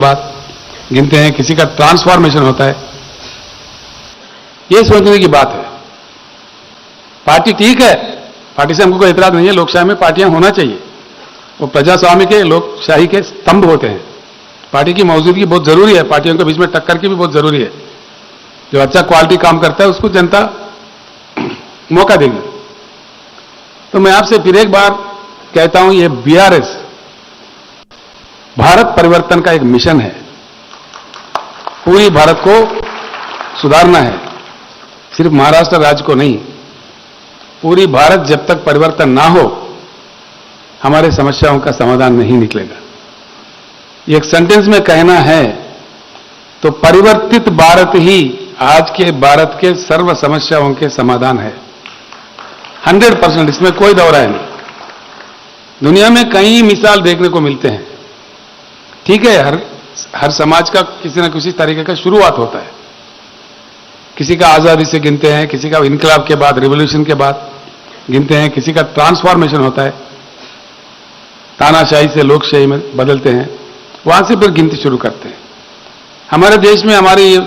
बात गिनते हैं, किसी का ट्रांसफॉर्मेशन होता है। यह सोचने की बात है। पार्टी ठीक है, पार्टी से हमको कोई एतराज नहीं है। लोकशाही में पार्टियां होना चाहिए, वो प्रजास्वाम्य के लोकशाही के स्तंभ होते हैं। पार्टी की मौजूदगी बहुत जरूरी है, पार्टियों के बीच में टक्कर की भी बहुत जरूरी है। जो अच्छा क्वालिटी काम करता है उसको जनता मौका देगी। तो मैं आपसे फिर एक बार कहता हूं, ये बीआरएस भारत परिवर्तन का एक मिशन है। पूरी भारत को सुधारना है, सिर्फ महाराष्ट्र राज्य को नहीं। पूरी भारत जब तक परिवर्तन ना हो, हमारे समस्याओं का समाधान नहीं निकलेगा। एक सेंटेंस में कहना है तो परिवर्तित भारत ही आज के भारत के सर्व समस्याओं के समाधान है। 100%, इसमें कोई दो राय नहीं। दुनिया में कई मिसाल देखने को मिलते हैं। ठीक है, हर समाज का किसी न किसी तरीके का शुरुआत होता है। किसी का आजादी से गिनते हैं, किसी का इनकलाब के बाद, रिवॉल्यूशन के बाद गिनते हैं, किसी का ट्रांसफॉर्मेशन होता है, तानाशाही से लोकशाही में बदलते हैं, वहां से फिर गिनती शुरू करते हैं। हमारे देश में हमारी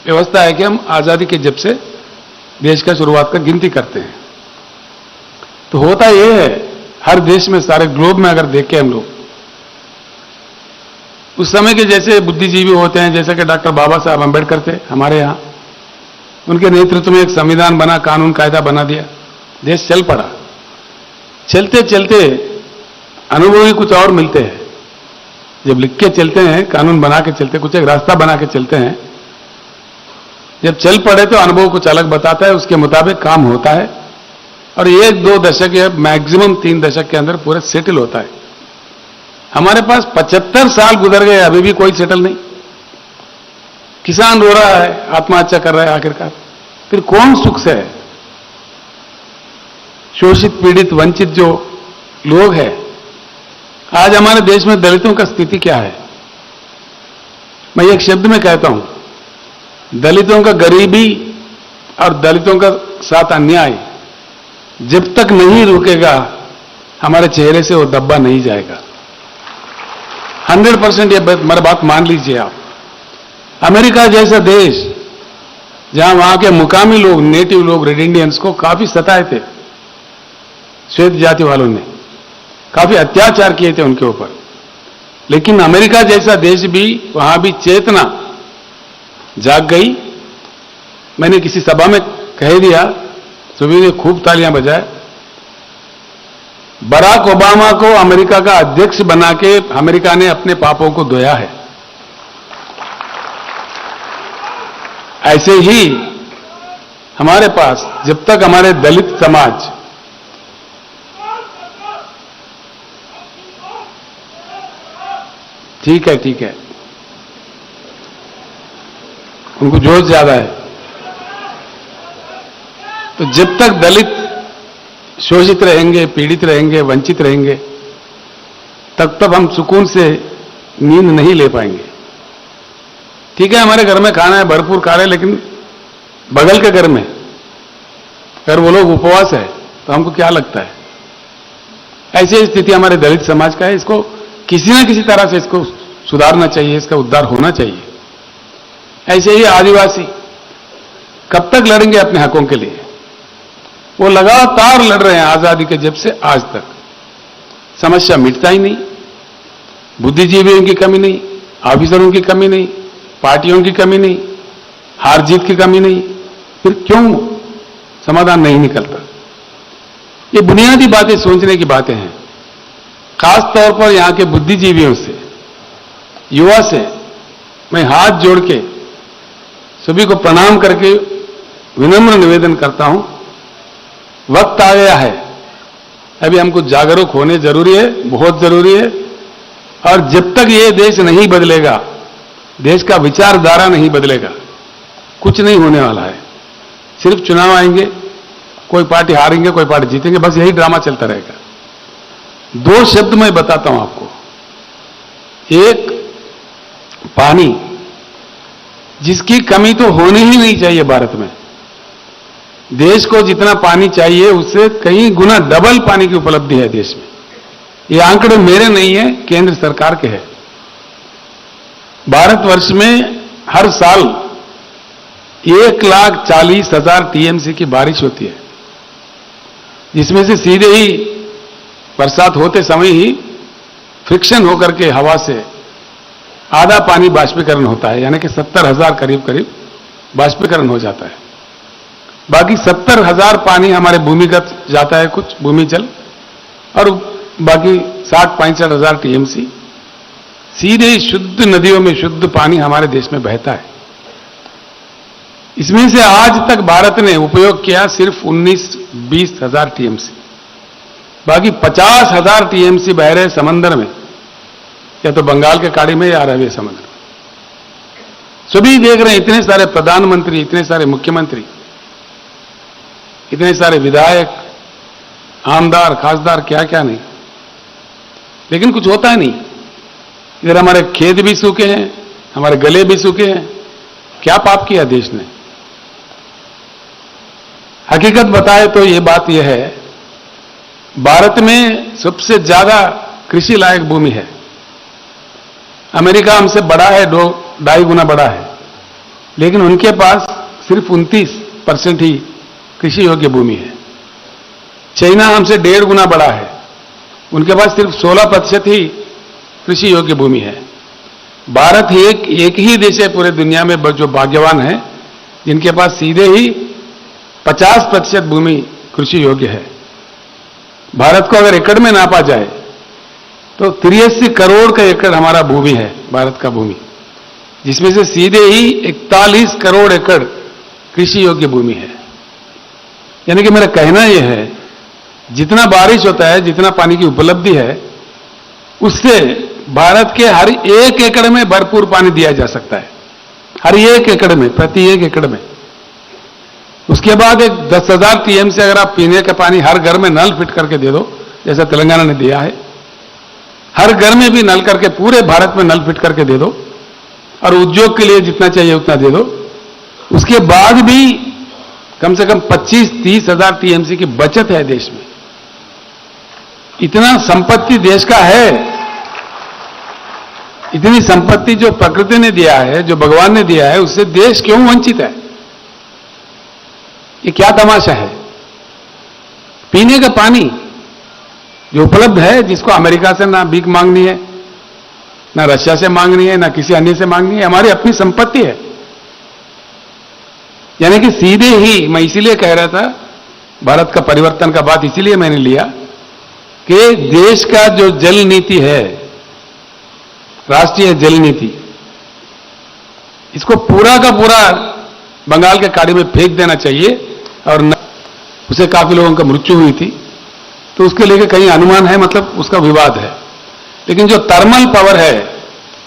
व्यवस्था है कि हम आजादी के जब से देश का शुरुआत का गिनती करते हैं। तो होता यह है, हर देश में, सारे ग्लोब में अगर देखें हम लोग, उस समय के जैसे बुद्धिजीवी होते हैं, जैसे कि डॉक्टर बाबा साहब अंबेडकर थे हमारे यहां, उनके नेतृत्व में एक संविधान बना, कानून कायदा बना दिया, देश चल पड़ा। चलते चलते अनुभव ही कुछ और मिलते हैं। जब लिख के चलते हैं, कानून बना के चलते, कुछ एक रास्ता बना के चलते हैं, जब चल पड़े तो अनुभव कुछ अलग बताता है, उसके मुताबिक काम होता है और 1-2 दशक या मैक्सिमम 3 दशक के अंदर पूरा सेटल होता है। हमारे पास 75 साल गुजर गए, अभी भी कोई सेटल नहीं। किसान रो रहा है, आत्महत्या कर रहा है आखिरकार, फिर कौन सुख से है? शोषित, पीड़ित, वंचित जो लोग हैं, आज हमारे देश में दलितों का स्थिति क्या है? मैं एक शब्द में कहता हूं, दलितों का गरीबी और दलितों का साथ अन्याय जब तक नहीं रुकेगा, हमारे चेहरे से वो दब्बा नहीं जाएगा। 100% ये मेरी बात मान लीजिए आप। अमेरिका जैसा देश, जहां वहां के मुकामी लोग, नेटिव लोग, रेड इंडियंस को काफी सताए थे, श्वेत जाति वालों ने काफी अत्याचार किए थे उनके ऊपर, लेकिन अमेरिका जैसा देश भी, वहां भी चेतना जाग गई। मैंने किसी सभा में कह दिया, सभी ने खूब तालियां बजाए। बराक ओबामा को अमेरिका का अध्यक्ष बना के अमेरिका ने अपने पापों को धोया है। ऐसे ही हमारे पास जब तक हमारे दलित समाज ठीक है, उनको जोश ज्यादा है, तो जब तक दलित शोषित रहेंगे, पीड़ित रहेंगे, वंचित रहेंगे, तब तक हम सुकून से नींद नहीं ले पाएंगे। ठीक है, हमारे घर में खाना है, भरपूर खा रहे हैं, लेकिन बगल के घर में अगर वो लोग उपवास है तो हमको क्या लगता है? ऐसी स्थिति हमारे दलित समाज का है। इसको किसी न किसी तरह से इसको सुधारना चाहिए, इसका उद्धार होना चाहिए। ऐसे ही आदिवासी कब तक लड़ेंगे अपने हकों के लिए? वो लगातार लड़ रहे हैं आजादी के जब से आज तक, समस्या मिटता ही नहीं। बुद्धिजीवियों की कमी नहीं, ऑफिसरों की कमी नहीं, पार्टियों की कमी नहीं, हार जीत की कमी नहीं, फिर क्यों समाधान नहीं निकलता? ये बुनियादी बातें सोचने की बातें हैं। खास तौर पर यहां के बुद्धिजीवियों से, युवा से मैं हाथ जोड़ के सभी को प्रणाम करके विनम्र निवेदन करता हूं, वक्त आ गया है, अभी हमको जागरूक होने जरूरी है, बहुत जरूरी है। और जब तक ये देश नहीं बदलेगा, देश का विचारधारा नहीं बदलेगा, कुछ नहीं होने वाला है। सिर्फ चुनाव आएंगे, कोई पार्टी हारेंगे, कोई पार्टी जीतेंगे, बस यही ड्रामा चलता रहेगा। 2 शब्द मैं बताता हूं आपको। एक, पानी, जिसकी कमी तो होनी ही नहीं चाहिए भारत में। देश को जितना पानी चाहिए उससे कई गुना डबल पानी की उपलब्धि है देश में। ये आंकड़े मेरे नहीं है, केंद्र सरकार के हैं। भारतवर्ष में हर साल 1,40,000 टीएमसी की बारिश होती है, जिसमें से सीधे ही बरसात होते समय ही फ्रिक्शन होकर के हवा से आधा पानी बाष्पीकरण होता है, यानी कि 70,000 करीब करीब बाष्पीकरण हो जाता है। बाकी 70,000 पानी हमारे भूमिगत जाता है, कुछ भूमि जल, और बाकी 60-65,000 टीएमसी सीधे ही शुद्ध नदियों में शुद्ध पानी हमारे देश में बहता है। इसमें से आज तक भारत ने उपयोग किया सिर्फ 19-20,000 टीएमसी, बाकी 50,000 टीएमसी बह रहे समंदर में, या तो बंगाल के खाड़ी में या अरबिया समुद्र में। सभी देख रहे हैं, इतने सारे प्रधानमंत्री, इतने सारे मुख्यमंत्री, इतने सारे विधायक, आमदार, खासदार, क्या क्या नहीं, लेकिन कुछ होता नहीं। इधर हमारे खेत भी सूखे हैं, हमारे गले भी सूखे हैं। क्या पाप किया देश ने? हकीकत बताए तो ये बात यह है, भारत में सबसे ज्यादा कृषि लायक भूमि है। अमेरिका हमसे बड़ा है, 2-2.5 गुना बड़ा है, लेकिन उनके पास सिर्फ 29% ही कृषि योग्य भूमि है। चाइना हमसे 1.5 गुना बड़ा है, उनके पास सिर्फ 16% ही कृषि योग्य भूमि है। भारत एक ही देश है पूरे दुनिया में जो भाग्यवान है, जिनके पास सीधे ही 50% भूमि कृषि योग्य है। भारत को अगर एकड़ में नापा जाए तो 83 करोड़ का एकड़ हमारा भूमि है, भारत का भूमि, जिसमें से सीधे ही 41 करोड़ एकड़ कृषि योग्य भूमि है। यानी कि मेरा कहना यह है, जितना बारिश होता है, जितना पानी की उपलब्धि है, उससे भारत के हर 1 एकड़ में भरपूर पानी दिया जा सकता है, हर 1 एकड़ में, प्रति 1 एकड़ में। उसके बाद एक 10,000 टीएमसी अगर आप पीने का पानी हर घर में नल फिट करके दे दो, जैसा तेलंगाना ने दिया है, हर घर में भी नल करके पूरे भारत में नल फिट करके दे दो, और उद्योग के लिए जितना चाहिए उतना दे दो, उसके बाद भी कम से कम 25-30 हजार टीएमसी की बचत है देश में। इतना संपत्ति देश का है, इतनी संपत्ति जो प्रकृति ने दिया है, जो भगवान ने दिया है, उससे देश क्यों वंचित है? ये क्या तमाशा है? पीने का पानी जो उपलब्ध है, जिसको अमेरिका से ना भीख मांगनी है, ना रशिया से मांगनी है, ना किसी अन्य से मांगनी है, हमारी अपनी संपत्ति है। यानी कि सीधे ही, मैं इसीलिए कह रहा था, भारत का परिवर्तन का बात इसीलिए मैंने लिया कि देश का जो जल नीति है, राष्ट्रीय जल नीति, इसको पूरा का पूरा बंगाल के खाड़ी में फेंक देना चाहिए। और उसे काफी लोगों का मृत्यु हुई थी, तो उसके लेके कहीं अनुमान है, मतलब उसका विवाद है। लेकिन जो थर्मल पावर है,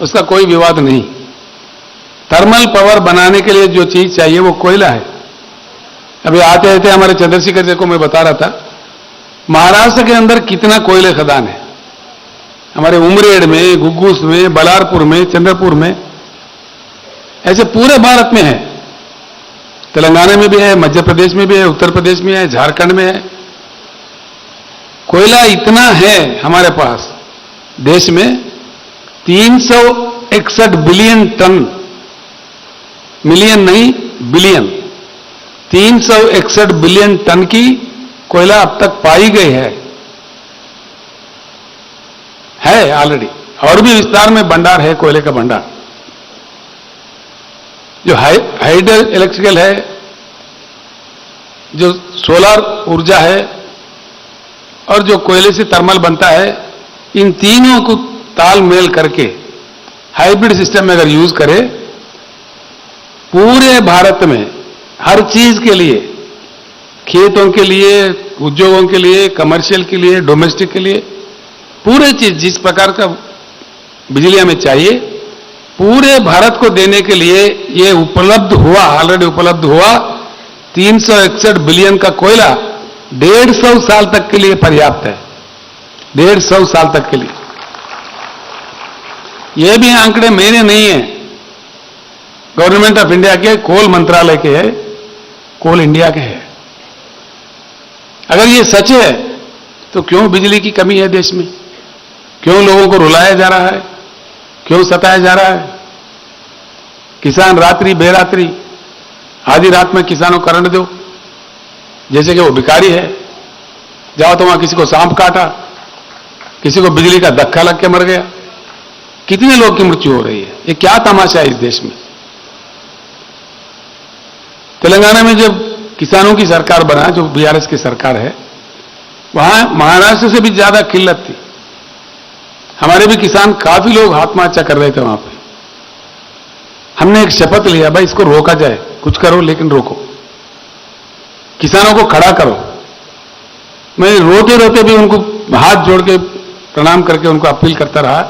उसका कोई विवाद नहीं। थर्मल पावर बनाने के लिए जो चीज चाहिए वो कोयला है। अभी आते आते हमारे चंद्रशेखर जी को मैं बता रहा था, महाराष्ट्र के अंदर कितना कोयले खदान है, हमारे उमरेड में, गुग्गूस में, बलारपुर में, चंद्रपुर में, ऐसे पूरे भारत में है। तेलंगाना में भी है, मध्य प्रदेश में भी है, उत्तर प्रदेश में है, झारखंड में है। कोयला इतना है हमारे पास देश में, 361 बिलियन टन, मिलियन नहीं बिलियन, 361 बिलियन टन की कोयला अब तक पाई गई है ऑलरेडी। और भी विस्तार में भंडार है, कोयले का भंडार। जो हाइडल इलेक्ट्रिकल है, जो सोलर ऊर्जा है, और जो कोयले से थर्मल बनता है, इन तीनों को तालमेल करके हाइब्रिड सिस्टम में अगर यूज करें, पूरे भारत में हर चीज के लिए, खेतों के लिए, उद्योगों के लिए, कमर्शियल के लिए, डोमेस्टिक के लिए, पूरे चीज जिस प्रकार का बिजली हमें चाहिए, पूरे भारत को देने के लिए ये उपलब्ध हुआ, ऑलरेडी उपलब्ध हुआ 361 बिलियन का कोयला 150 साल तक के लिए पर्याप्त है। 150 साल तक के लिए। ये भी आंकड़े मेरे नहीं है, गवर्नमेंट ऑफ इंडिया के, कोल मंत्रालय के है, कोल इंडिया के है। अगर ये सच है तो क्यों बिजली की कमी है देश में? क्यों लोगों को रुलाया जा रहा है? क्यों सताया जा रहा है? किसान रात्रि बेरात्रि आधी रात में किसानों को करंट दो, जैसे कि वो भिखारी है। जाओ तो वहां किसी को सांप काटा, किसी को बिजली का धक्का लग के मर गया। कितने लोग की मृत्यु हो रही है। ये क्या तमाशा है इस देश में। तेलंगाना में जब किसानों की सरकार बना, जो बीआरएस की सरकार है, वहां महाराष्ट्र से भी ज्यादा किल्लत थी। हमारे भी किसान काफी लोग आत्महत्या कर रहे थे वहां पे। हमने एक शपथ लिया, भाई इसको रोका जाए, कुछ करो लेकिन रोको, किसानों को खड़ा करो। मैं रोते रोते भी उनको हाथ जोड़ के प्रणाम करके उनको अपील करता रहा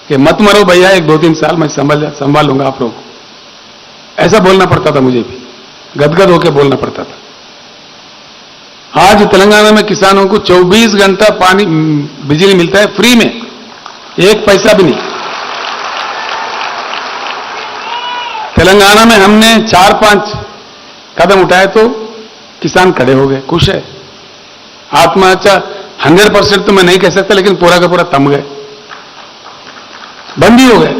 कि मत मरो भैया, 1-2-3 साल मैं संभाल लूंगा आप लोगों को। ऐसा बोलना पड़ता था, मुझे भी गदगद होकर बोलना पड़ता था। आज तेलंगाना में किसानों को 24 घंटा पानी बिजली मिलता है फ्री में, 1 पैसा भी नहीं। तेलंगाना में हमने 4-5 कदम उठाए तो किसान खड़े हो गए, खुश है। आत्महत्या 100% तो मैं नहीं कह सकता, लेकिन पूरा का पूरा थम गए, बंद ही हो गए।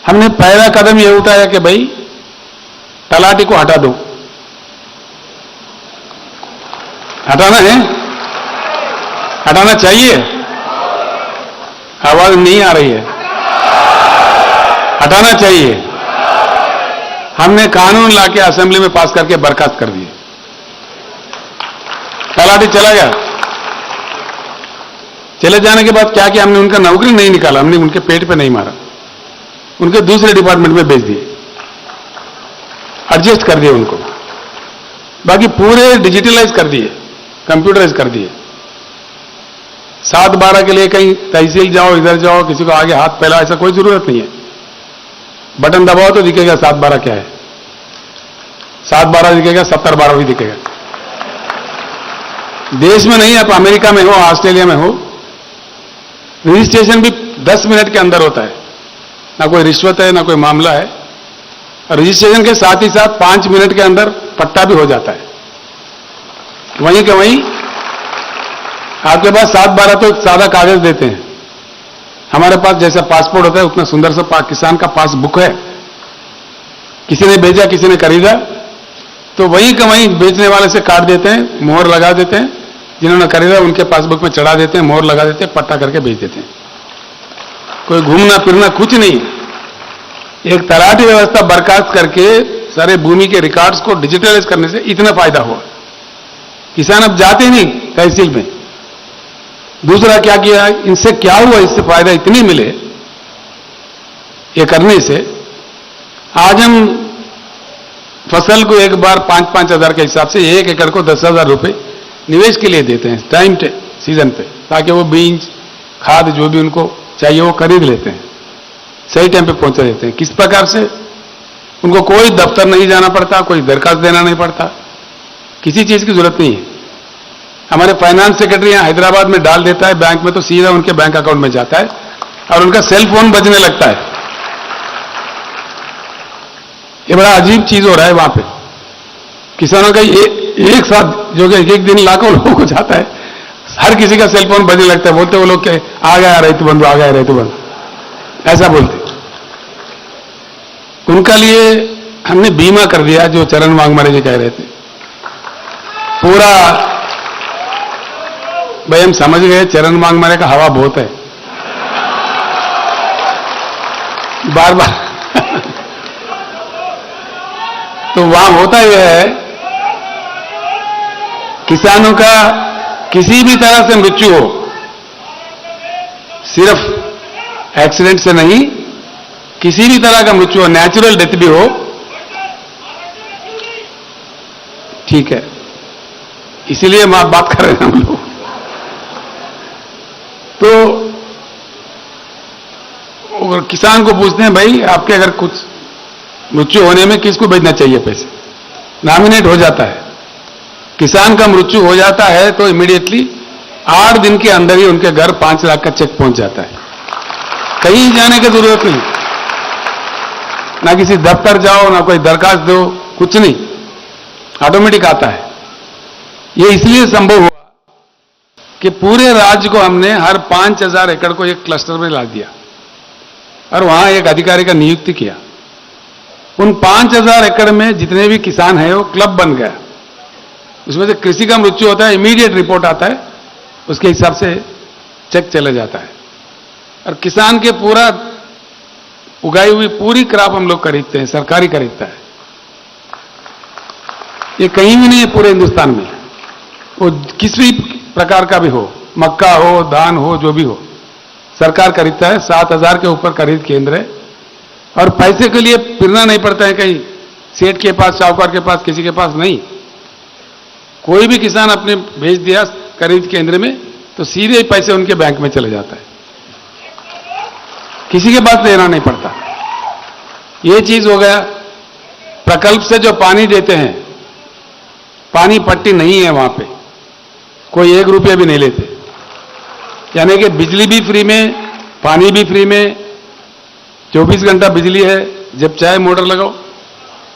हमने पहला कदम यह उठाया कि भाई तलाटी को हटा दो। हटाना है, हटाना चाहिए। आवाज नहीं आ रही है। हटाना चाहिए। हमने कानून लाके असेंबली में पास करके बर्खास्त कर दिए। तलाटी चला गया। चले जाने के बाद क्या किया, हमने उनका नौकरी नहीं निकाला, हमने उनके पेट पे नहीं मारा, उनके दूसरे डिपार्टमेंट में भेज दिए, एडजस्ट कर दिए उनको। बाकी पूरे डिजिटलाइज कर दिए, कंप्यूटराइज कर दिए। 7-12 के लिए कहीं तहसील जाओ, इधर जाओ, किसी को आगे हाथ फैला, ऐसा कोई जरूरत नहीं है। बटन दबाओ तो दिखेगा 7-12 क्या है, 7-12 दिखेगा, 70-12 भी दिखेगा। देश में नहीं, आप अमेरिका में हो, ऑस्ट्रेलिया में हो, रजिस्ट्रेशन भी 10 मिनट के अंदर होता है। ना कोई रिश्वत है, ना कोई मामला है। रजिस्ट्रेशन के साथ ही साथ 5 मिनट के अंदर पट्टा भी हो जाता है। वहीं के वहीं आपके पास 7-12 तो सादा कागज देते हैं। हमारे पास जैसा पासपोर्ट होता है उतना सुंदर सा किसान का पासबुक है। किसी ने भेजा, किसी ने खरीदा, तो वहीं का वहीं बेचने वाले से काट देते हैं, मोहर लगा देते हैं। जिन्होंने खरीदा उनके पासबुक में चढ़ा देते हैं, मोहर लगा देते हैं, पट्टा करके बेच देते हैं। कोई घूमना फिरना कुछ नहीं। एक तलाटी व्यवस्था बर्खास्त करके सारे भूमि के रिकॉर्ड्स को डिजिटलाइज करने से इतना फायदा हुआ। किसान अब जाते नहीं तहसील में। दूसरा क्या किया, इनसे क्या हुआ, इससे फायदा इतनी मिले ये करने से। आज हम फसल को एक बार 5-5 हजार के हिसाब से 1 एकड़ को 10,000 रुपए निवेश के लिए देते हैं टाइम सीजन पे, ताकि वो बीज खाद जो भी उनको चाहिए वो खरीद लेते हैं, सही टाइम पे पहुंचा देते हैं। किस प्रकार से उनको कोई दफ्तर नहीं जाना पड़ता, कोई दरखास्त देना नहीं पड़ता, किसी चीज की जरूरत नहीं है। हमारे फाइनेंस सेक्रेटरी यहां हैदराबाद में डाल देता है बैंक में, तो सीधा उनके बैंक अकाउंट में जाता है और उनका सेल फोन बजने लगता है। ये बड़ा अजीब चीज हो रहा है वहां पे। किसानों का एक साथ जो कि एक दिन लाखों लोगों को जाता है, हर किसी का सेल फोन बजने लगता है। बोलते वो लोग के आ गया रैतु बंधु, आ गया रैतु बंधु, ऐसा बोलते। उनका लिए हमने बीमा कर दिया, जो चरण वांगमारे जी कह रहे थे। पूरा भाई हम समझ गए चरण वांगमारे का हवा बहुत है, बार बार तो वहां होता यह है, किसानों का किसी भी तरह से मृत्यु हो, सिर्फ एक्सीडेंट से नहीं, किसी भी तरह का मृत्यु हो, नेचुरल डेथ भी हो, ठीक है। इसीलिए हम बात कर रहे हैं हम लोग। तो किसान को पूछते हैं, भाई आपके अगर कुछ मृत्यु होने में किसको भेजना चाहिए पैसे, नॉमिनेट हो जाता है। किसान का मृत्यु हो जाता है तो इमीडिएटली 8 दिन के अंदर ही उनके घर 5 लाख का चेक पहुंच जाता है। कहीं जाने की जरूरत नहीं, ना किसी दफ्तर जाओ, ना कोई दरखास्त दो, कुछ नहीं, ऑटोमेटिक आता है। यह इसलिए संभव हुआ कि पूरे राज्य को हमने हर 5,000 एकड़ को एक क्लस्टर में ला दिया और वहां एक अधिकारी का नियुक्ति किया। उन 5,000 एकड़ में जितने भी किसान हैं वो क्लब बन गया। उसमें से कृषि का मृत्यु होता है, इमीडिएट रिपोर्ट आता है, उसके हिसाब से चेक चला जाता है। और किसान के पूरा उगाई हुई पूरी क्रॉप हम लोग खरीदते हैं, सरकारी खरीदता है। ये कहीं भी नहीं है पूरे हिंदुस्तान में, वो किसी प्रकार का भी हो, मक्का हो, धान हो, जो भी हो, सरकार खरीदता है। 7,000 के ऊपर खरीद केंद्र है और पैसे के लिए फिरना नहीं पड़ता है कहीं सेठ के पास, साहूकार के पास, किसी के पास नहीं। कोई भी किसान अपने भेज दिया खरीद केंद्र में तो सीधे पैसे उनके बैंक में चले जाता है, किसी के पास लेना नहीं पड़ता। ये चीज हो गया। प्रकल्प से जो पानी देते हैं, पानी पट्टी नहीं है वहां पे, कोई 1 रुपया भी नहीं लेते, यानी कि बिजली भी फ्री में, पानी भी फ्री में, 24 घंटा बिजली है, जब चाहे मोटर लगाओ,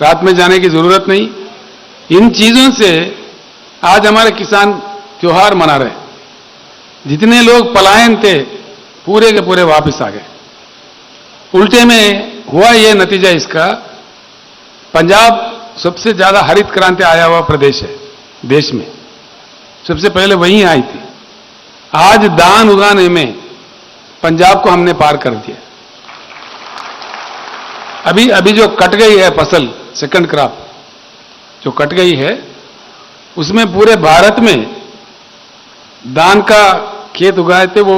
रात में जाने की जरूरत नहीं। इन चीजों से आज हमारे किसान त्योहार मना रहे। जितने लोग पलायन थे पूरे के पूरे वापस आ गए। उल्टे में हुआ यह नतीजा इसका, पंजाब सबसे ज्यादा हरित क्रांति आया हुआ प्रदेश है देश में, सबसे पहले वहीं आई थी। आज धान उगाने में पंजाब को हमने पार कर दिया। अभी जो कट गई है फसल, सेकंड क्रॉप जो कट गई है, उसमें पूरे भारत में धान का खेत उगाए थे वो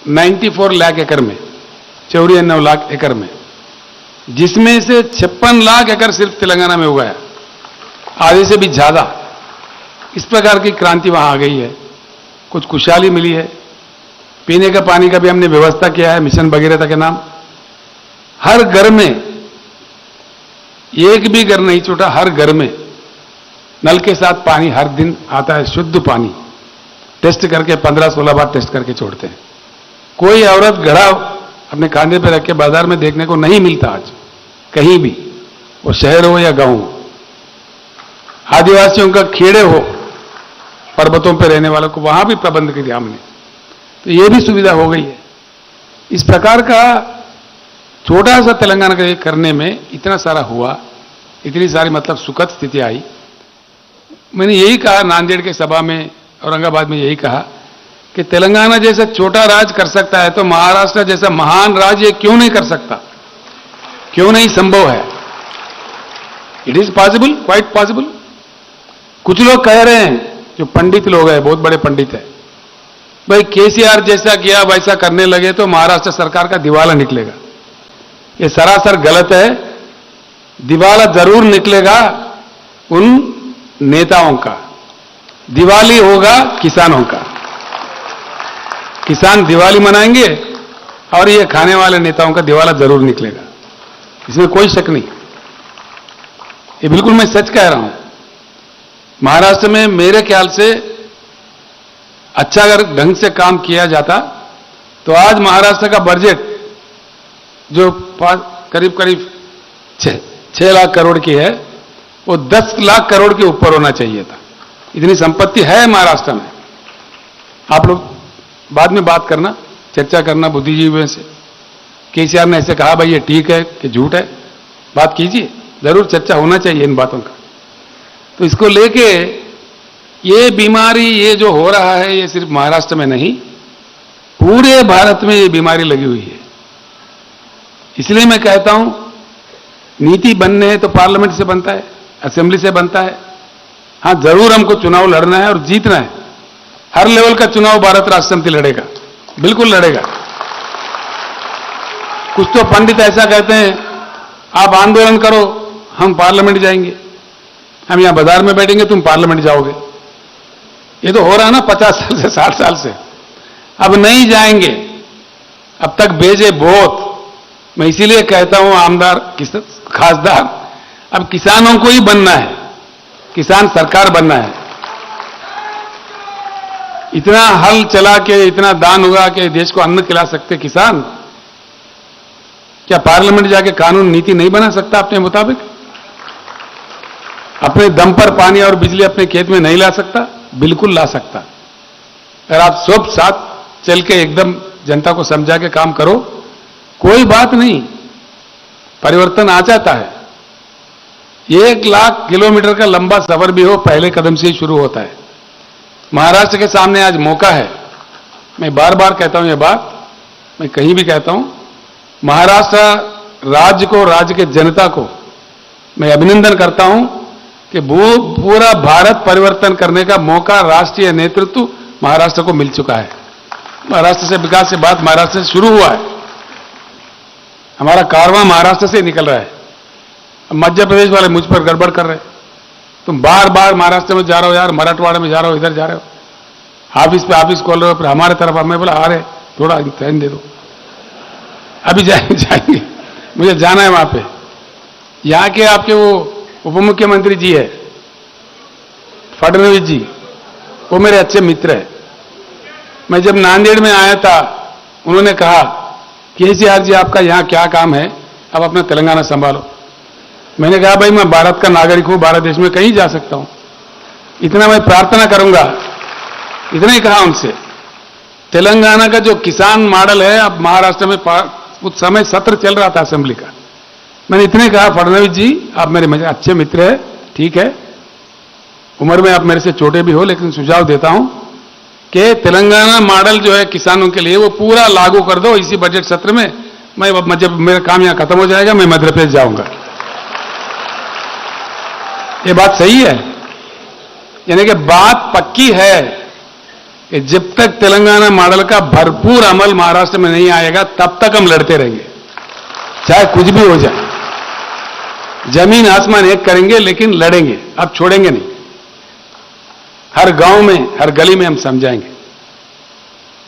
94 लाख एकड़ में, 94 लाख एकड़ में, जिसमें से 56 लाख एकड़ सिर्फ तेलंगाना में उगाया, आधे से भी ज्यादा। इस प्रकार की क्रांति वहां आ गई है, कुछ खुशहाली मिली है। पीने का पानी का भी हमने व्यवस्था किया है मिशन भगीरथ के नाम। हर घर में, एक भी घर नहीं छूटा, हर घर में नल के साथ पानी हर दिन आता है, शुद्ध पानी। टेस्ट करके 15-16 बार टेस्ट करके छोड़ते हैं। कोई औरत घड़ा अपने कांधे पे रख के बाजार में देखने को नहीं मिलता आज कहीं भी, वो शहर हो या गांव हो। आदिवासियों का खेड़े हो, पर्वतों पर रहने वालों को, वहां भी प्रबंध किया हमने, तो ये भी सुविधा हो गई है। इस प्रकार का छोटा सा तेलंगाना का करने में इतना सारा हुआ, इतनी सारी मतलब सुखद स्थिति आई। मैंने यही कहा नांदेड़ के सभा में, औरंगाबाद में यही कहा कि तेलंगाना जैसा छोटा राज्य कर सकता है तो महाराष्ट्र जैसा महान राज्य क्यों नहीं कर सकता, क्यों नहीं संभव है। It is possible, quite possible. कुछ लोग कह रहे हैं, जो पंडित लोग हैं, बहुत बड़े पंडित हैं, भाई केसीआर जैसा किया वैसा करने लगे तो महाराष्ट्र सरकार का दिवाला निकलेगा। ये सरासर गलत है। दिवाला जरूर निकलेगा उन नेताओं का, दिवाली होगा किसानों का। किसान दिवाली मनाएंगे और ये खाने वाले नेताओं का दिवाला जरूर निकलेगा, इसमें कोई शक नहीं। ये बिल्कुल मैं सच कह रहा हूं। महाराष्ट्र में मेरे ख्याल से अच्छा अगर ढंग से काम किया जाता तो आज महाराष्ट्र का बजट जो करीब करीब 6 लाख करोड़ की है, वो 10 लाख करोड़ के ऊपर होना चाहिए था। इतनी संपत्ति है महाराष्ट्र में। आप लोग बाद में बात करना, चर्चा करना बुद्धिजीवियों से। केसीआर ने ऐसे कहा, भाई ये ठीक है कि झूठ है, बात कीजिए, जरूर चर्चा होना चाहिए इन बातों का। तो इसको लेके ये बीमारी, ये जो हो रहा है, ये सिर्फ महाराष्ट्र में नहीं, पूरे भारत में ये बीमारी लगी हुई है। इसलिए मैं कहता हूं, नीति बनने है तो पार्लियामेंट से बनता है, असेंबली से बनता है। हां, जरूर हमको चुनाव लड़ना है और जीतना है। हर लेवल का चुनाव भारत राष्ट्र समिति लड़ेगा, बिल्कुल लड़ेगा। कुछ तो पंडित ऐसा कहते हैं, आप आंदोलन करो, हम पार्लियामेंट जाएंगे, हम यहां बाजार में बैठेंगे, तुम पार्लियामेंट जाओगे। ये तो हो रहा है ना 50 साल से, 60 साल से। अब नहीं जाएंगे, अब तक भेजे बहुत। मैं इसीलिए कहता हूं, आमदार खासदार, अब किसानों को ही बनना है, किसान सरकार बनना है। इतना हल चला के, इतना दान उगा के देश को अन्न खिला सकते किसान, क्या पार्लियामेंट जाके कानून नीति नहीं बना सकता अपने मुताबिक? अपने दम पर पानी और बिजली अपने खेत में नहीं ला सकता? बिल्कुल ला सकता। अगर आप सब साथ चल के एकदम जनता को समझा के काम करो, कोई बात नहीं, परिवर्तन आ जाता है। 1 लाख किलोमीटर का लंबा सफर भी हो पहले कदम से ही शुरू होता है। महाराष्ट्र के सामने आज मौका है। मैं बार बार कहता हूं यह बात, मैं कहीं भी कहता हूं, महाराष्ट्र राज्य को, राज्य के जनता को मैं अभिनंदन करता हूं कि पूरा भारत परिवर्तन करने का मौका राष्ट्रीय नेतृत्व महाराष्ट्र को मिल चुका है। महाराष्ट्र से विकास से बात महाराष्ट्र से शुरू हुआ है। हमारा कारवां महाराष्ट्र से निकल रहा है। मध्य प्रदेश वाले मुझ पर गड़बड़ कर रहे हैं। तुम बार बार महाराष्ट्र में जा रहे हो यार, मराठवाड़ा में जा रहे हो, इधर जा रहे हो, ऑफिस पे ऑफिस खोल रहे हो, फिर हमारे तरफ। मैं बोला आ रहे, थोड़ा टाइम दे दो, अभी जाएंगे, मुझे जाना है वहां पे। यहां के आपके वो उप मुख्यमंत्री जी है फडणवीस जी, वो मेरे अच्छे मित्र है। मैं जब नांदेड़ में आया था, उन्होंने कहा केसीआर जी आपका यहां क्या काम है, अब अपना तेलंगाना संभालो। मैंने कहा भाई मैं भारत का नागरिक हूं, भारत देश में कहीं जा सकता हूं, इतना मैं प्रार्थना करूंगा, इतना ही कहा उनसे। तेलंगाना का जो किसान मॉडल है, अब महाराष्ट्र में उस समय सत्र चल रहा था असेंबली का, मैंने इतने कहा फडणवीस जी आप मेरे अच्छे मित्र हैं, ठीक है, उम्र में आप मेरे से छोटे भी हो, लेकिन सुझाव देता हूं कि तेलंगाना मॉडल जो है किसानों के लिए वो पूरा लागू कर दो इसी बजट सत्र में। मैं जब मेरा काम यहां खत्म हो जाएगा मैं मध्य प्रदेश जाऊंगा। ये बात सही है, यानी कि बात पक्की है कि जब तक तेलंगाना मॉडल का भरपूर अमल महाराष्ट्र में नहीं आएगा तब तक हम लड़ते रहेंगे, चाहे कुछ भी हो जाए। जमीन आसमान एक करेंगे, लेकिन लड़ेंगे, अब छोड़ेंगे नहीं। हर गांव में, हर गली में हम समझाएंगे।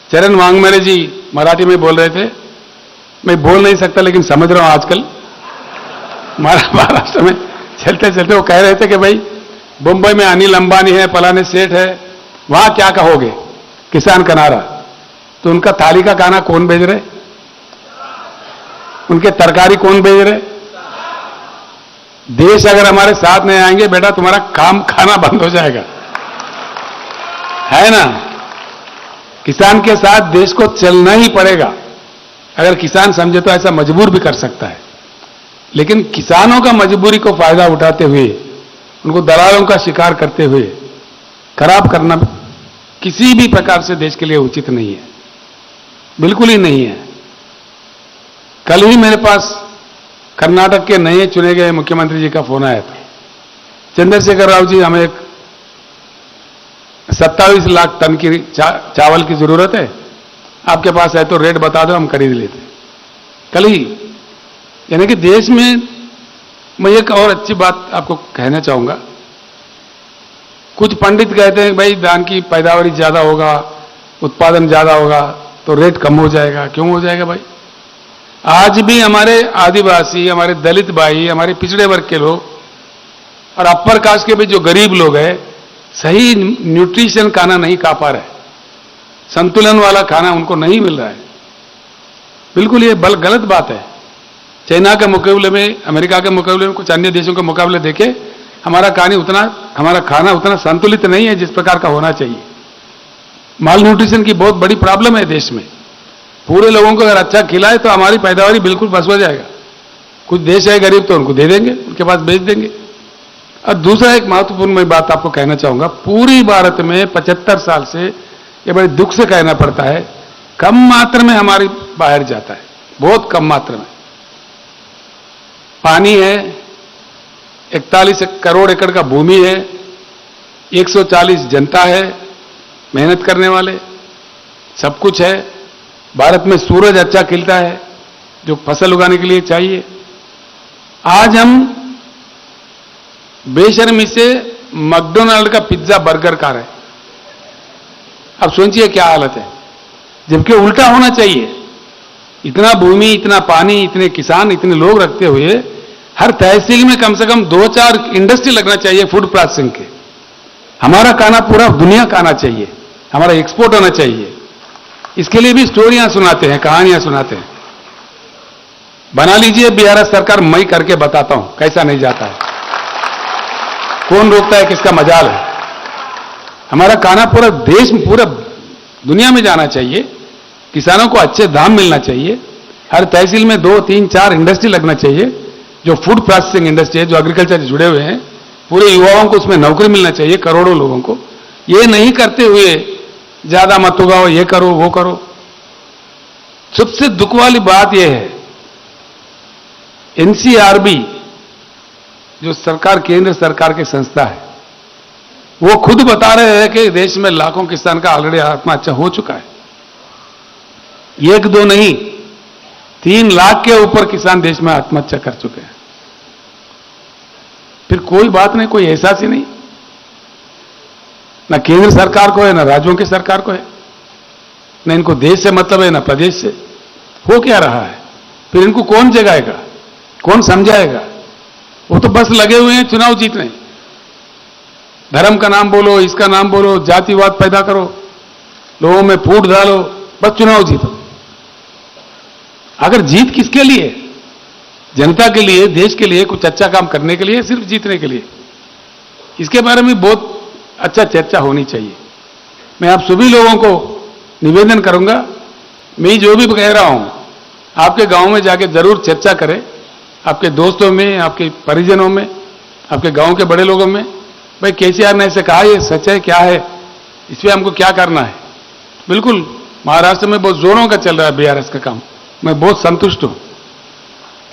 चरण वांगमरे जी मराठी में बोल रहे थे, मैं बोल नहीं सकता लेकिन समझ रहा हूं। आजकल महाराष्ट्र में चलते चलते वो कह रहे थे कि भाई मुंबई में अनिल अंबानी है, फलाने सेठ है, वहां क्या कहोगे, किसान का नारा। तो उनका थाली का खाना कौन भेज रहे, उनके तरकारी कौन भेज रहे। देश अगर हमारे साथ नहीं आएंगे बेटा, तुम्हारा काम खाना बंद हो जाएगा, है ना। किसान के साथ देश को चलना ही पड़ेगा। अगर किसान समझे तो ऐसा मजबूर भी कर सकता है, लेकिन किसानों का मजबूरी को फायदा उठाते हुए, उनको दलालों का शिकार करते हुए खराब करना किसी भी प्रकार से देश के लिए उचित नहीं है, बिल्कुल ही नहीं है। कल ही मेरे पास कर्नाटक के नए चुने गए मुख्यमंत्री जी का फोन आया था। चंद्रशेखर राव जी, हमें एक 27 लाख टन की चावल की जरूरत है, आपके पास है तो रेट बता दो, हम खरीद लेते। कल ही, यानी कि देश में, मैं एक और अच्छी बात आपको कहना चाहूंगा। कुछ पंडित कहते हैं भाई धान की पैदावारी ज्यादा होगा, उत्पादन ज्यादा होगा तो रेट कम हो जाएगा। क्यों हो जाएगा भाई? आज भी हमारे आदिवासी, हमारे दलित भाई, हमारे पिछड़े वर्ग के लोग और अपर कास्ट के भी जो गरीब लोग हैं, सही न्यूट्रिशन खाना नहीं खा पा रहे, संतुलन वाला खाना उनको नहीं मिल रहा है। बिल्कुल ये गलत बात है। चाइना के मुकाबले में, अमेरिका के मुकाबले में, कुछ अन्य देशों के मुकाबले देखे, हमारा खाना उतना संतुलित नहीं है जिस प्रकार का होना चाहिए। माल न्यूट्रिशन की बहुत बड़ी प्रॉब्लम है देश में। पूरे लोगों को अगर अच्छा खिलाए तो हमारी पैदावारी बिल्कुल बस हो जाएगा। कुछ देश है गरीब तो उनको दे देंगे, उनके पास बेच देंगे। और दूसरा एक महत्वपूर्ण मैं बात आपको कहना चाहूंगा, पूरी भारत में 75 साल से, ये बड़े दुख से कहना पड़ता है, कम मात्रा में हमारी बाहर जाता है, बहुत कम मात्रा में। पानी है, 41 करोड़ एकड़ का भूमि है, 140 जनता है, मेहनत करने वाले, सब कुछ है। भारत में सूरज अच्छा खिलता है जो फसल उगाने के लिए चाहिए। आज हम बेशर्मी से मैकडॉनल्ड का पिज्जा बर्गर खा रहे हैं। अब सोचिए क्या हालत है, जबकि उल्टा होना चाहिए। इतना भूमि, इतना पानी, इतने किसान, इतने लोग रखते हुए हर तहसील में कम से कम 2-4 इंडस्ट्री लगना चाहिए फूड प्रोसेसिंग के। हमारा खाना पूरा दुनिया का आना चाहिए, हमारा एक्सपोर्ट होना चाहिए। इसके लिए भी स्टोरियां सुनाते हैं, कहानियां सुनाते हैं। बना लीजिए बिहार सरकार, मैं करके बताता हूं कैसा नहीं जाता है, कौन रोकता है, किसका मजाल है। हमारा खाना पूरा देश में, पूरा दुनिया में जाना चाहिए। किसानों को अच्छे दाम मिलना चाहिए। हर तहसील में 2, 3, 4 इंडस्ट्री लगना चाहिए। जो फूड प्रोसेसिंग इंडस्ट्री है, जो एग्रीकल्चर से जुड़े हुए हैं, पूरे युवाओं को उसमें नौकरी मिलना चाहिए, करोड़ों लोगों को। ये नहीं करते हुए ज्यादा मत उगाओ, ये करो वो करो। सबसे दुख वाली बात यह है, एनसीआरबी जो सरकार, केंद्र सरकार की संस्था है, वो खुद बता रहे हैं कि देश में लाखों किसान का ऑलरेडी आत्महत्या हो चुका है। एक दो नहीं, 3 लाख के ऊपर किसान देश में आत्महत्या कर चुके हैं। फिर कोई बात नहीं, कोई एहसास ही नहीं, ना केंद्र सरकार को है, ना राज्यों की सरकार को है, ना इनको देश से मतलब है, ना प्रदेश से। हो क्या रहा है? फिर इनको कौन जगाएगा, कौन समझाएगा? वो तो बस लगे हुए हैं चुनाव जीतने। धर्म का नाम बोलो, इसका नाम बोलो, जातिवाद पैदा करो, लोगों में फूट डालो, बस चुनाव जीतो। अगर जीत किसके लिए? जनता के लिए, देश के लिए, कुछ अच्छा काम करने के लिए, सिर्फ जीतने के लिए? इसके बारे में बहुत अच्छा चर्चा होनी चाहिए। मैं आप सभी लोगों को निवेदन करूंगा, मैं जो भी कह रहा हूं, आपके गांव में जाके जरूर चर्चा करें, आपके दोस्तों में, आपके परिजनों में, आपके गांव के बड़े लोगों में। भाई केसीआर ने ऐसे कहा, ये सच है क्या है, इस पर हमको क्या करना है? बिल्कुल महाराष्ट्र में बहुत जोरों का चल रहा है बीआरएस का काम, मैं बहुत संतुष्ट हूं।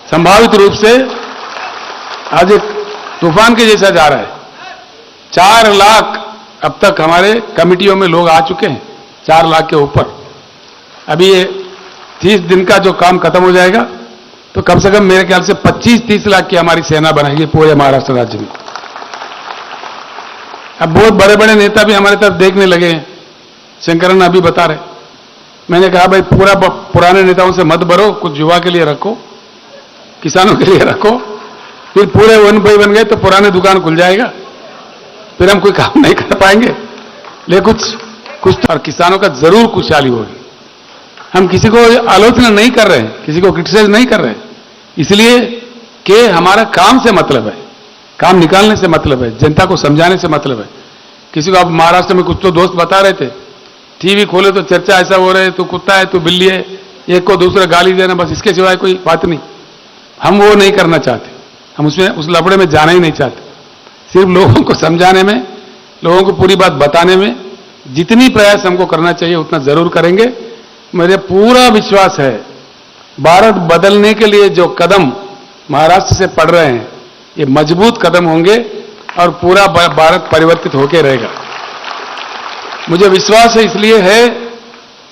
संभावित रूप से आज एक तूफान के जैसा जा रहा है। 4 लाख अब तक हमारे कमिटियों में लोग आ चुके हैं, 4 लाख के ऊपर। अभी ये 30 दिन का जो काम खत्म हो जाएगा तो कम से कम मेरे ख्याल से 25-30 लाख की हमारी सेना बनाएगी पूरे महाराष्ट्र राज्य में। अब बहुत बड़े बड़े नेता भी हमारे तरफ देखने लगे हैं। शंकरन अभी बता रहे, मैंने कहा भाई पूरा पुराने नेताओं से मत भरो, कुछ युवा के लिए रखो, किसानों के लिए रखो। फिर पूरे 1 by 1 गए तो पुराने दुकान खुल जाएगा, फिर हम कोई काम नहीं कर पाएंगे। लेकिन कुछ और किसानों का जरूर खुशहाली होगी। हम किसी को आलोचना नहीं कर रहे हैं, किसी को क्रिटिसाइज नहीं कर रहे हैं, इसलिए कि हमारा काम से मतलब है, काम निकालने से मतलब है, जनता को समझाने से मतलब है। किसी को, आप महाराष्ट्र में कुछ तो दोस्त बता रहे थे, टीवी खोले तो चर्चा ऐसा हो रहा है, तू कुत्ता है, तू बिल्ली है, एक को दूसरा गाली देना, बस इसके सिवाय कोई बात नहीं। हम वो नहीं करना चाहते, हम उसमें उस लफड़े में जाना ही नहीं चाहते। सिर्फ लोगों को समझाने में, लोगों को पूरी बात बताने में जितनी प्रयास हमको करना चाहिए उतना जरूर करेंगे। मुझे पूरा विश्वास है, भारत बदलने के लिए जो कदम महाराष्ट्र से पड़ रहे हैं, ये मजबूत कदम होंगे और पूरा भारत परिवर्तित होकर रहेगा। मुझे विश्वास है, इसलिए है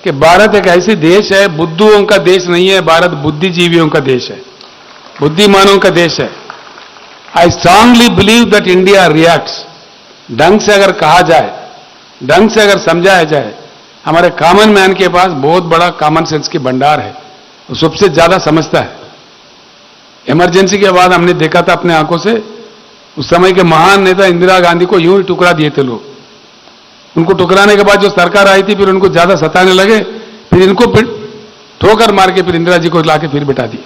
कि भारत एक ऐसी देश है, बुद्धुओं का देश नहीं है, भारत बुद्धिजीवियों का देश है, बुद्धिमानों का देश है। I strongly believe that India reacts. ढंग से अगर कहा जाए, ढंग से अगर समझाया जाए, हमारे कॉमन मैन के पास बहुत बड़ा कॉमन सेंस की भंडार है, वो सबसे ज्यादा समझता है। इमरजेंसी के बाद हमने देखा था अपने आंखों से, उस समय के महान नेता इंदिरा गांधी को यूं ही टुकड़ा दिए थे लोग। उनको टुकराने के बाद जो सरकार आई थी, फिर उनको ज्यादा सताने लगे, फिर इनको ठोकर मार के फिर इंदिरा जी को लाके फिर बिठा दिया।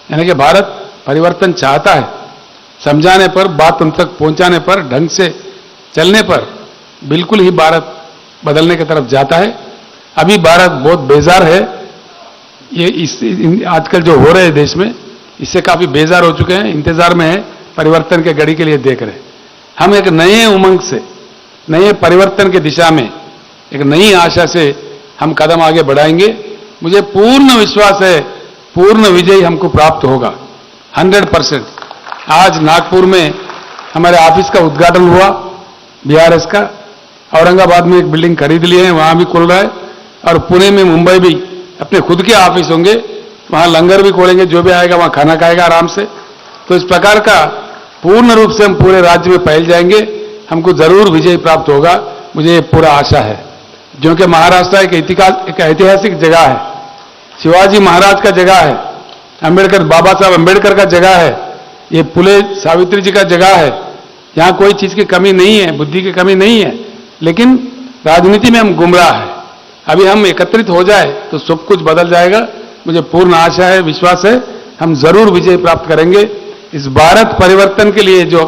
यानी कि भारत परिवर्तन चाहता है, समझाने पर, बात उन तक पहुंचाने पर, ढंग से चलने पर बिल्कुल ही भारत बदलने की तरफ जाता है। अभी भारत बहुत बेजार है, ये आजकल जो हो रहे हैं देश में, इससे काफी बेजार हो चुके हैं, इंतजार में है, परिवर्तन के घड़ी के लिए देख रहे हैं। हम एक नए उमंग से, नए परिवर्तन की दिशा में, एक नई आशा से हम कदम आगे बढ़ाएंगे। मुझे पूर्ण विश्वास है, पूर्ण विजय हमको प्राप्त होगा, 100%। आज नागपुर में हमारे ऑफिस का उद्घाटन हुआ बीआरएस का, औरंगाबाद में एक बिल्डिंग खरीद लिए हैं, वहां भी खुल रहा है, और पुणे में, मुंबई भी अपने खुद के ऑफिस होंगे, वहां लंगर भी खोलेंगे, जो भी आएगा वहां खाना खाएगा आराम से। तो इस प्रकार का पूर्ण रूप से हम पूरे राज्य में फैल जाएंगे, हमको जरूर विजय प्राप्त होगा, मुझे पूरा आशा है। क्योंकि महाराष्ट्र एक ऐतिहासिक जगह है, शिवाजी महाराज का जगह है, अंबेडकर, बाबा साहब अंबेडकर का जगह है, ये फुले सावित्री जी का जगह है। यहां कोई चीज की कमी नहीं है, बुद्धि की कमी नहीं है, लेकिन राजनीति में हम गुमराह है। अभी हम एकत्रित हो जाए तो सब कुछ बदल जाएगा। मुझे पूर्ण आशा है, विश्वास है, हम जरूर विजय प्राप्त करेंगे। इस भारत परिवर्तन के लिए जो